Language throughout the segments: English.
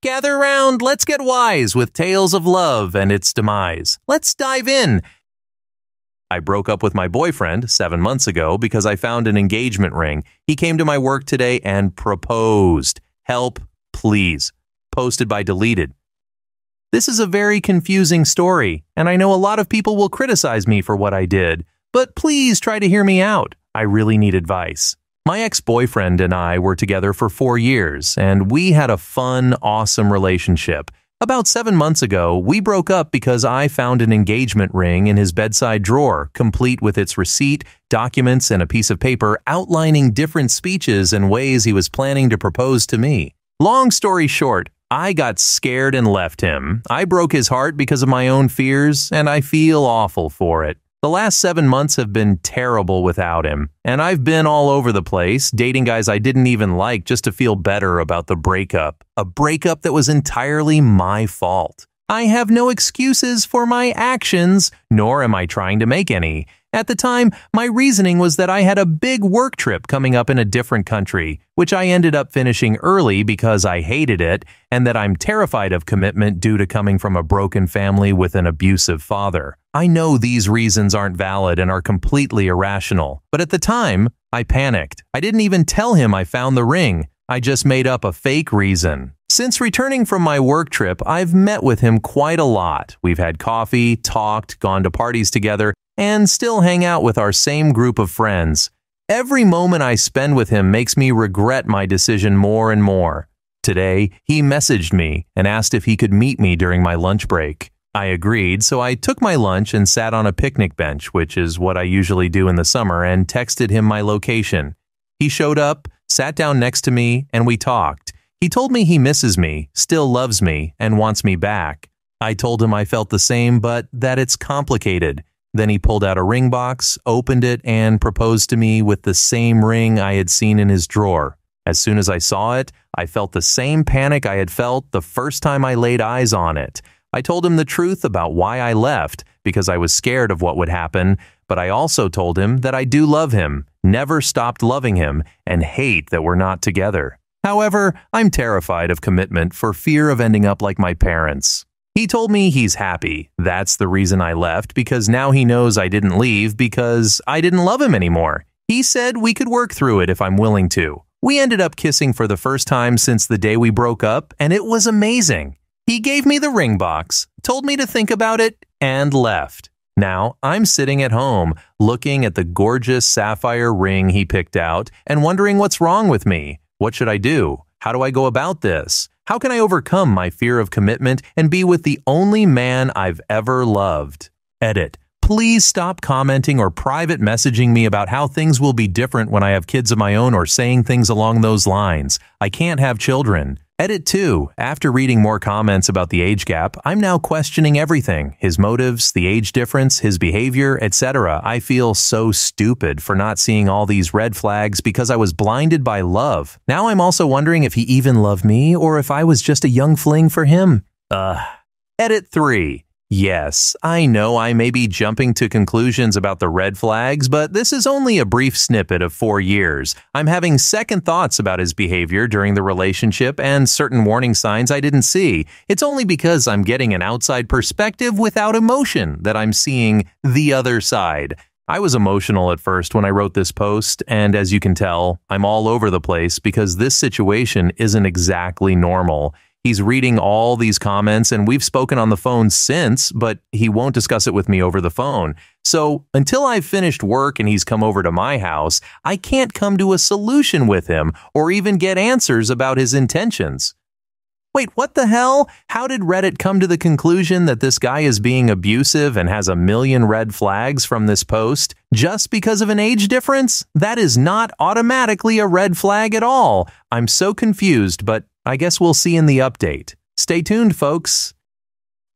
gather round, let's get wise with tales of love and its demise. Let's dive in. I broke up with my boyfriend 7 months ago because I found an engagement ring. He came to my work today and proposed. Help, please. Posted by deleted. This is a very confusing story, and I know a lot of people will criticize me for what I did, but please try to hear me out. I really need advice. My ex-boyfriend and I were together for 4 years, and we had a fun, awesome relationship. About 7 months ago, we broke up because I found an engagement ring in his bedside drawer, complete with its receipt, documents, and a piece of paper outlining different speeches and ways he was planning to propose to me. Long story short, I got scared and left him. I broke his heart because of my own fears, and I feel awful for it. The last 7 months have been terrible without him, and I've been all over the place, dating guys I didn't even like just to feel better about the breakup. A breakup that was entirely my fault. I have no excuses for my actions, nor am I trying to make any. At the time, my reasoning was that I had a big work trip coming up in a different country, which I ended up finishing early because I hated it, and that I'm terrified of commitment due to coming from a broken family with an abusive father. I know these reasons aren't valid and are completely irrational, but at the time, I panicked. I didn't even tell him I found the ring. I just made up a fake reason. Since returning from my work trip, I've met with him quite a lot. We've had coffee, talked, gone to parties together, and still hang out with our same group of friends. Every moment I spend with him makes me regret my decision more and more. Today, he messaged me and asked if he could meet me during my lunch break. I agreed, so I took my lunch and sat on a picnic bench, which is what I usually do in the summer, and texted him my location. He showed up, sat down next to me, and we talked. He told me he misses me, still loves me, and wants me back. I told him I felt the same, but that it's complicated. Then he pulled out a ring box, opened it, and proposed to me with the same ring I had seen in his drawer. As soon as I saw it, I felt the same panic I had felt the first time I laid eyes on it. I told him the truth about why I left, because I was scared of what would happen, but I also told him that I do love him, never stopped loving him, and hate that we're not together. However, I'm terrified of commitment for fear of ending up like my parents. He told me he's happy. That's the reason I left, because now he knows I didn't leave because I didn't love him anymore. He said we could work through it if I'm willing to. We ended up kissing for the first time since the day we broke up, and it was amazing. He gave me the ring box, told me to think about it, and left. Now, I'm sitting at home, looking at the gorgeous sapphire ring he picked out and wondering what's wrong with me. What should I do? How do I go about this? How can I overcome my fear of commitment and be with the only man I've ever loved? Edit. Please stop commenting or private messaging me about how things will be different when I have kids of my own or saying things along those lines. I can't have children. Edit 2. After reading more comments about the age gap, I'm now questioning everything. His motives, the age difference, his behavior, etc. I feel so stupid for not seeing all these red flags because I was blinded by love. Now I'm also wondering if he even loved me or if I was just a young fling for him. Edit 3. Yes, I know I may be jumping to conclusions about the red flags, but this is only a brief snippet of 4 years. I'm having second thoughts about his behavior during the relationship and certain warning signs I didn't see. It's only because I'm getting an outside perspective without emotion that I'm seeing the other side. I was emotional at first when I wrote this post, and as you can tell, I'm all over the place because this situation isn't exactly normal. He's reading all these comments, and we've spoken on the phone since, but he won't discuss it with me over the phone. So until I've finished work and he's come over to my house, I can't come to a solution with him or even get answers about his intentions. Wait, what the hell? How did Reddit come to the conclusion that this guy is being abusive and has a million red flags from this post just because of an age difference? That is not automatically a red flag at all. I'm so confused, but I guess we'll see in the update. Stay tuned, folks.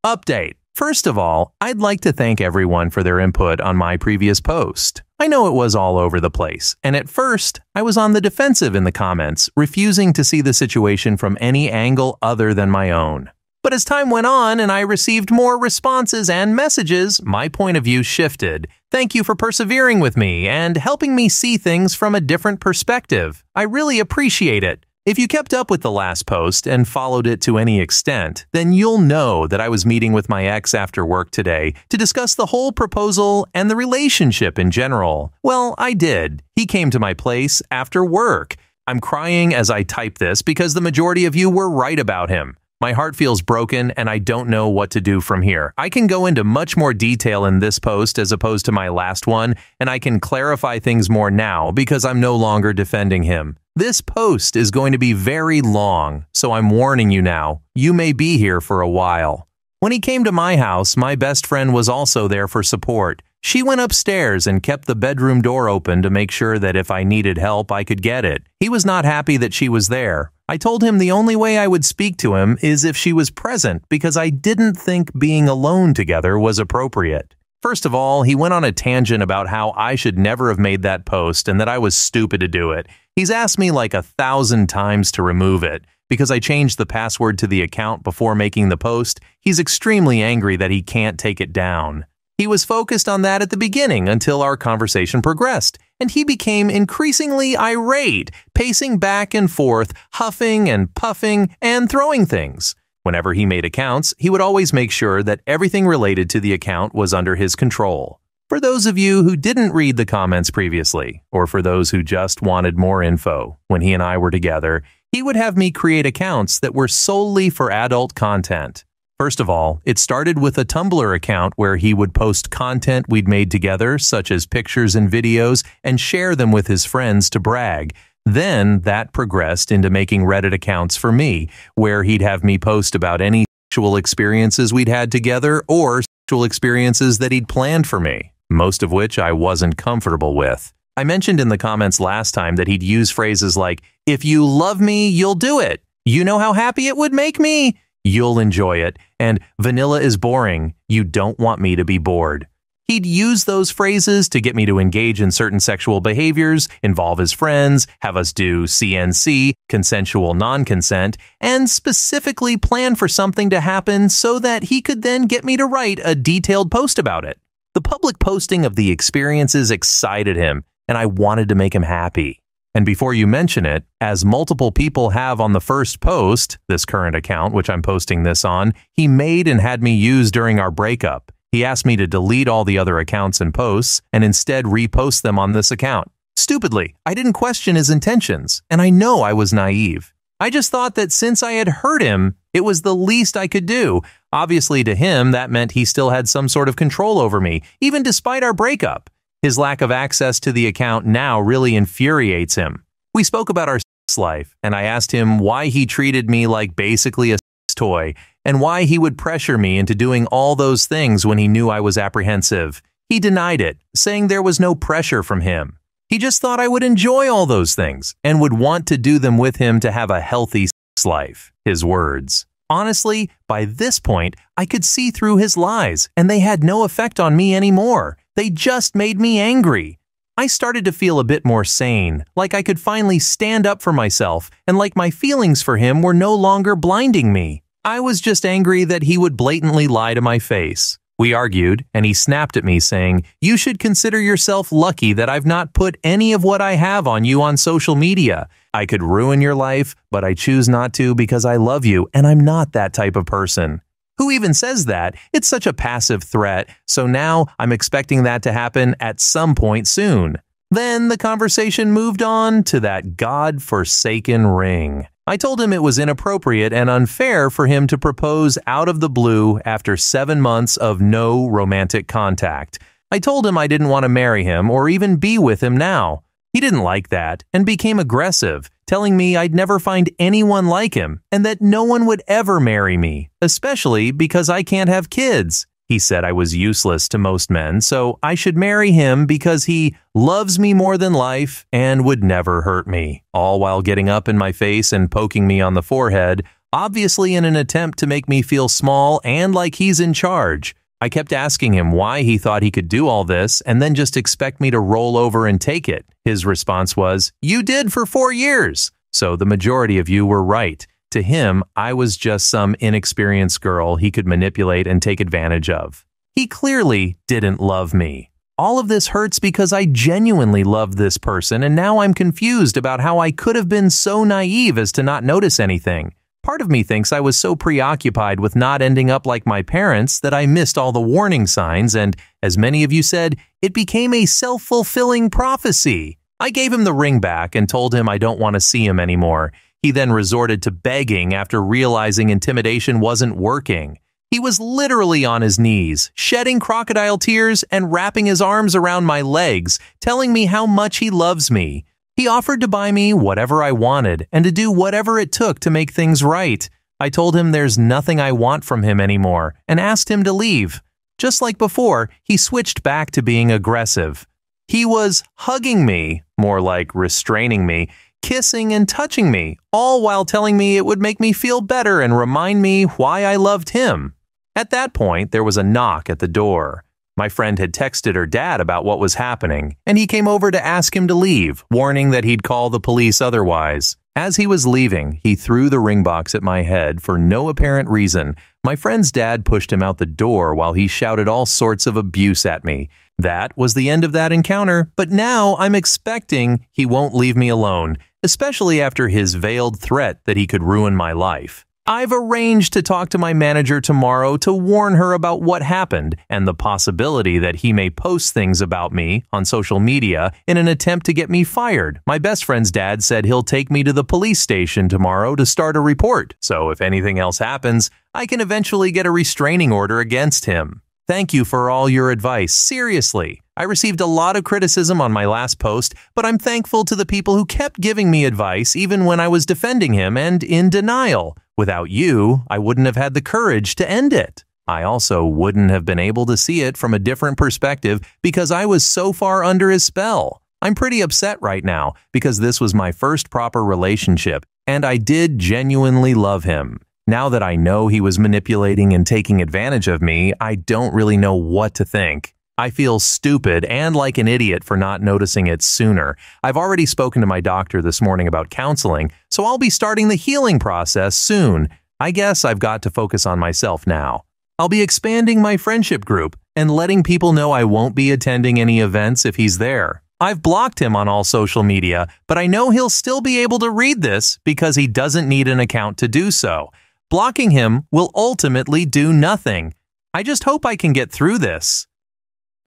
Update. First of all, I'd like to thank everyone for their input on my previous post. I know it was all over the place, and at first, I was on the defensive in the comments, refusing to see the situation from any angle other than my own. But as time went on and I received more responses and messages, my point of view shifted. Thank you for persevering with me and helping me see things from a different perspective. I really appreciate it. If you kept up with the last post and followed it to any extent, then you'll know that I was meeting with my ex after work today to discuss the whole proposal and the relationship in general. Well, I did. He came to my place after work. I'm crying as I type this because the majority of you were right about him. My heart feels broken and I don't know what to do from here. I can go into much more detail in this post as opposed to my last one, and I can clarify things more now because I'm no longer defending him. This post is going to be very long, so I'm warning you now. You may be here for a while. When he came to my house, my best friend was also there for support. She went upstairs and kept the bedroom door open to make sure that if I needed help, I could get it. He was not happy that she was there. I told him the only way I would speak to him is if she was present because I didn't think being alone together was appropriate. First of all, he went on a tangent about how I should never have made that post and that I was stupid to do it. He's asked me like 1,000 times to remove it. Because I changed the password to the account before making the post, he's extremely angry that he can't take it down. He was focused on that at the beginning until our conversation progressed, and he became increasingly irate, pacing back and forth, huffing and puffing and throwing things. Whenever he made accounts, he would always make sure that everything related to the account was under his control. For those of you who didn't read the comments previously, or for those who just wanted more info, when he and I were together, he would have me create accounts that were solely for adult content. First of all, it started with a Tumblr account where he would post content we'd made together, such as pictures and videos, and share them with his friends to brag. Then that progressed into making Reddit accounts for me, where he'd have me post about any sexual experiences we'd had together or sexual experiences that he'd planned for me, most of which I wasn't comfortable with. I mentioned in the comments last time that he'd use phrases like, "If you love me, you'll do it. You know how happy it would make me? You'll enjoy it," and "Vanilla is boring. You don't want me to be bored." He'd use those phrases to get me to engage in certain sexual behaviors, involve his friends, have us do CNC, consensual non-consent, and specifically plan for something to happen so that he could then get me to write a detailed post about it. The public posting of the experiences excited him, and I wanted to make him happy. And before you mention it, as multiple people have on the first post, this current account, which I'm posting this on, he made and had me use during our breakup. He asked me to delete all the other accounts and posts and instead repost them on this account. Stupidly, I didn't question his intentions, and I know I was naive. I just thought that since I had hurt him, it was the least I could do. Obviously, to him, that meant he still had some sort of control over me, even despite our breakup. His lack of access to the account now really infuriates him. We spoke about our sex life, and I asked him why he treated me like basically a sex toy, and why he would pressure me into doing all those things when he knew I was apprehensive. He denied it, saying there was no pressure from him. He just thought I would enjoy all those things, and would want to do them with him to have a healthy sex life, his words. Honestly, by this point, I could see through his lies, and they had no effect on me anymore. They just made me angry. I started to feel a bit more sane, like I could finally stand up for myself, and like my feelings for him were no longer blinding me. I was just angry that he would blatantly lie to my face. We argued, and he snapped at me saying, "You should consider yourself lucky that I've not put any of what I have on you on social media. I could ruin your life, but I choose not to because I love you, and I'm not that type of person." Who even says that? It's such a passive threat, so now I'm expecting that to happen at some point soon. Then the conversation moved on to that God-forsaken ring. I told him it was inappropriate and unfair for him to propose out of the blue after 7 months of no romantic contact. I told him I didn't want to marry him or even be with him now. He didn't like that and became aggressive, telling me I'd never find anyone like him and that no one would ever marry me, especially because I can't have kids. He said I was useless to most men, so I should marry him because he loves me more than life and would never hurt me, all while getting up in my face and poking me on the forehead, obviously in an attempt to make me feel small and like he's in charge. I kept asking him why he thought he could do all this and then just expect me to roll over and take it. His response was, "You did for 4 years." So the majority of you were right. To him, I was just some inexperienced girl he could manipulate and take advantage of. He clearly didn't love me. All of this hurts because I genuinely loved this person, and now I'm confused about how I could have been so naive as to not notice anything. Part of me thinks I was so preoccupied with not ending up like my parents that I missed all the warning signs, and, as many of you said, it became a self-fulfilling prophecy. I gave him the ring back and told him I don't want to see him anymore. He then resorted to begging after realizing intimidation wasn't working. He was literally on his knees, shedding crocodile tears and wrapping his arms around my legs, telling me how much he loves me. He offered to buy me whatever I wanted and to do whatever it took to make things right. I told him there's nothing I want from him anymore and asked him to leave. Just like before, he switched back to being aggressive. He was hugging me, more like restraining me, kissing and touching me, all while telling me it would make me feel better and remind me why I loved him. At that point, there was a knock at the door. My friend had texted her dad about what was happening, and he came over to ask him to leave, warning that he'd call the police otherwise. As he was leaving, he threw the ring box at my head for no apparent reason. My friend's dad pushed him out the door while he shouted all sorts of abuse at me. That was the end of that encounter, but now I'm expecting he won't leave me alone, especially after his veiled threat that he could ruin my life. I've arranged to talk to my manager tomorrow to warn her about what happened and the possibility that he may post things about me on social media in an attempt to get me fired. My best friend's dad said he'll take me to the police station tomorrow to start a report, so if anything else happens, I can eventually get a restraining order against him. Thank you for all your advice. Seriously, I received a lot of criticism on my last post, but I'm thankful to the people who kept giving me advice even when I was defending him and in denial. Without you, I wouldn't have had the courage to end it. I also wouldn't have been able to see it from a different perspective because I was so far under his spell. I'm pretty upset right now because this was my first proper relationship, and I did genuinely love him. Now that I know he was manipulating and taking advantage of me, I don't really know what to think. I feel stupid and like an idiot for not noticing it sooner. I've already spoken to my doctor this morning about counseling, so I'll be starting the healing process soon. I guess I've got to focus on myself now. I'll be expanding my friendship group and letting people know I won't be attending any events if he's there. I've blocked him on all social media, but I know he'll still be able to read this because he doesn't need an account to do so. Blocking him will ultimately do nothing. I just hope I can get through this.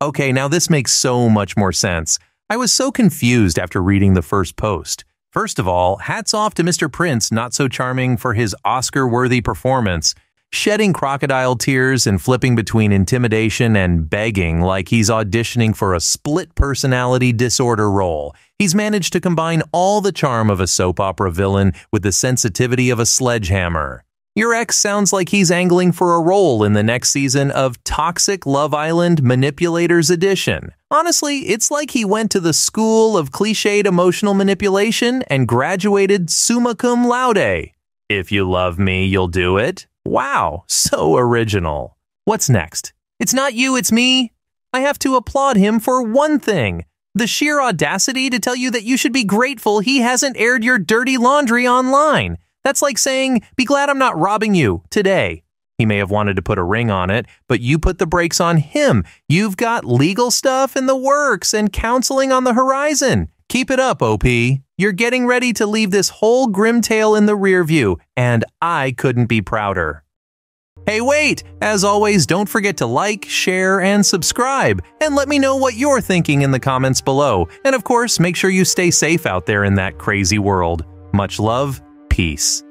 Okay, now this makes so much more sense. I was so confused after reading the first post. First of all, hats off to Mr. Prince, not so charming, for his Oscar-worthy performance. Shedding crocodile tears and flipping between intimidation and begging like he's auditioning for a split personality disorder role. He's managed to combine all the charm of a soap opera villain with the sensitivity of a sledgehammer. Your ex sounds like he's angling for a role in the next season of Toxic Love Island Manipulators Edition. Honestly, it's like he went to the school of cliched emotional manipulation and graduated summa cum laude. If you love me, you'll do it. Wow, so original. What's next? It's not you, it's me. I have to applaud him for one thing. The sheer audacity to tell you that you should be grateful he hasn't aired your dirty laundry online. That's like saying, be glad I'm not robbing you today. He may have wanted to put a ring on it, but you put the brakes on him. You've got legal stuff in the works and counseling on the horizon. Keep it up, OP. You're getting ready to leave this whole grim tale in the rear view, and I couldn't be prouder. Hey, wait! As always, don't forget to like, share, and subscribe, and let me know what you're thinking in the comments below. And of course, make sure you stay safe out there in that crazy world. Much love. Peace.